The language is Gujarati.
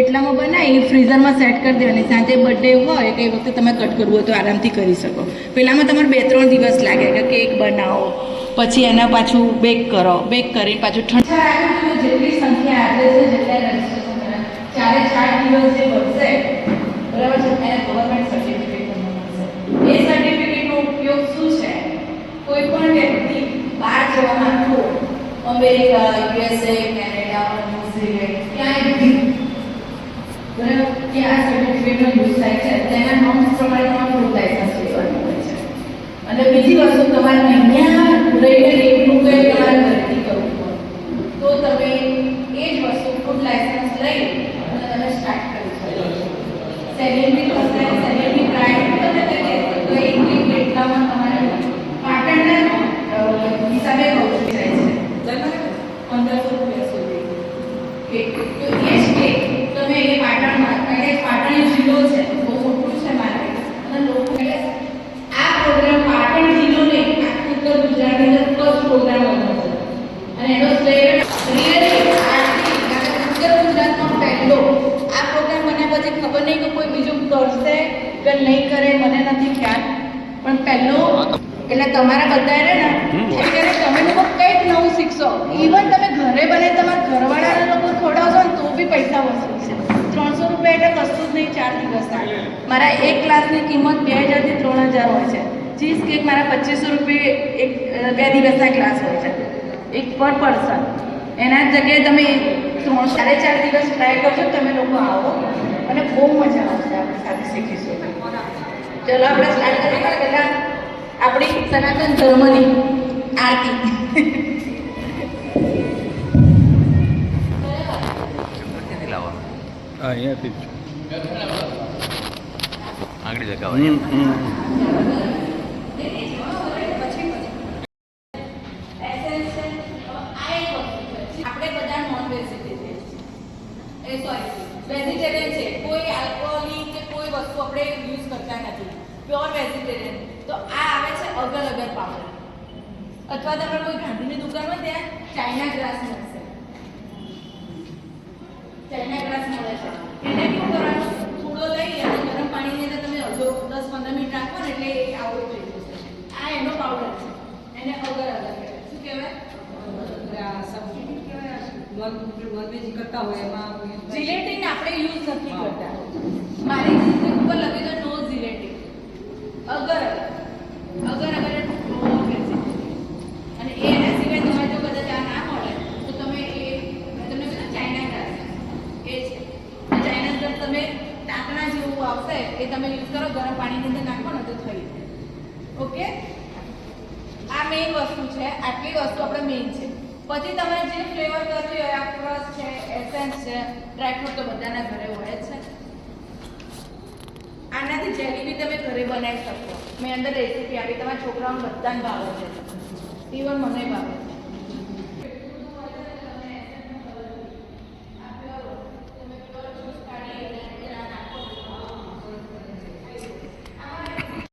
એટલામાં બનાવી ફ્રીઝરમાં સેટ કરી દેવાની. સાંજે બર્થડે હોય કે એ વખતે તમે કટ કરવું હોય તો આરામથી કરી શકો. પહેલાંમાં તમારે 2-3 દિવસ લાગે કે કેક બનાવો, પછી એના પાછું બેક કરો, બેક કરી પાછું ઠંડા જેટલી સંખ્યા આવે છે જેટલા રજીસ્ટ્રેશન કરે 4 દિવસ જે વધશે બરાબર છે એને ગવર્મેન્ટ સર્ટિફિકેટ તમને મળશે. એ સર્ટિફિકેટનો ઉપયોગ શું છે? કોઈ પણ વ્યક્તિ બહાર જવા માંગતો અમેરિકા, યુએસએ, કેનેડા, ન્યુઝીલેન્ડ ક્યાંય બી બરાબર ત્યાં સર્ટિફિકેટનો યુઝ થાય છે. તેના નોર્મ્સ પ્રમાણે તમારે ફૂડ લાઇસન્સ લેવાનું હોય છે. અને બીજી વસ્તુ તમારે અહીંયા રહીને એકલું કંઈ તમારે ઘરેથી કરવું હોય તો તમે એ જ વસ્તુ ફૂડ લાઇસન્સ લઈ અને તમે સ્ટાર્ટ કરી શકો. સેલિંગની પ્રોસેસ, સેલિંગની પ્રાઇસ તમે તો એક એટલામાં તમારે પાટણના હિસાબે પહોંચી જાય છે. બરાબર 1500 રૂપિયા સુધી. તો એ જ કેક તમે એ પાટણમાં એટલે પાટણ જિલ્લો છે બહુ મોટું છે માર્કેટ અને લોકો આ પ્રોગ્રામ પાટણ જિલ્લો નહીં આખું ઉત્તર ગુજરાતની અંદર ફર્સ્ટ પ્રોગ્રામ બન્યો છે. અને એનો શ્રેય રિયલી ઉત્તર ગુજરાતનો પહેલો આ પ્રોગ્રામ બન્યા પછી ખબર નહીં કે કોઈ બીજું કરશે કે નહીં કરે મને નથી ખ્યાલ, પણ પહેલો એટલે તમારા બધાને ને એટલે તમે લોકો કંઈક નવું શીખશો. ઇવન તમે ઘરે બને તમારા ઘરવાળાના લોકો ખવડાવશો ને તો બી પૈસા વસૂલ છે. 300 રૂપિયા એટલે કશું જ નહીં 4 દિવસના. મારા એક ક્લાસની કિંમત 2000 થી 3000 હોય છે. ચીઝ કેક મારા 2500 રૂપિયા 2 દિવસના ક્લાસ હોય છે એક પર પર્સન. એના જ જગ્યાએ તમે 3-4 દિવસ ટ્રાય કરજો. તમે લોકો આવો અને બહુ મજા આવશે. આપણે સાથે શીખીશું. ચલો આપણે સ્ટાર્ટ કરીએ. પહેલાં આપણી સનાતન ધર્મની આરતી. અહીંયાથી આગળ જગાવ. આપણે બધા નોન વેજીટેરિયન વેજીટેરિયન છે. કોઈ આલ્કોહોલિક કે કોઈ વસ્તુ આપણે યુઝ કરતા નથી. Pure vegetarian. તો આ આવે છે અગર અગર પાવડર. અથવા તમે કોઈ ગાંધીની દુકાનમાં ત્યાં ચાઇના ગ્રાસ મળશે. ચાઇના ગ્રાસ મળે છે. એને શું કરવાનું? થોડો લઈ અને ગરમ પાણીની અંદર તમે 10-15 મિનિટ રાખો ને એટલે એ આવડો થઈ જશે. આ એનો પાવડર છે. એને અગર અગર કહેવાય. શું કહેવાય? કરતા હોય એમાં જિલેટિન આપણે યુઝ નથી કરતા. મારી ચીઝ ઉપર લખી દો નો જિલેટિન. અગર અગર અગર અને એના સિવાય તમારે જો કદાચ આ ના મળે તો તમે એ તમને કીધું ચાઇના ગ્રાસ એ છે. ચાઇના ગ્રાસ તમે ટાંકણા જેવું આવશે એ તમે યુઝ કરો. ગરમ પાણીની અંદર નાખો ને તો થઈ જાય. ઓકે, આ મેઇન વસ્તુ છે. આટલી વસ્તુ આપણે મેઇન છે. પછી તમે જે ફ્લેવર કરવી હોય આ ક્રશ છે, એસેન્સ છે, ડ્રાયફ્રૂટ તો બધાના ઘરે હોય જ છે. આનાથી જેલી બી તમે ઘરે બનાવી શકો. મેં અંદર રેસીપી આપી. તમારા છોકરાઓને બધાને ભાવે છે. ઇવન મને ભાવે છે.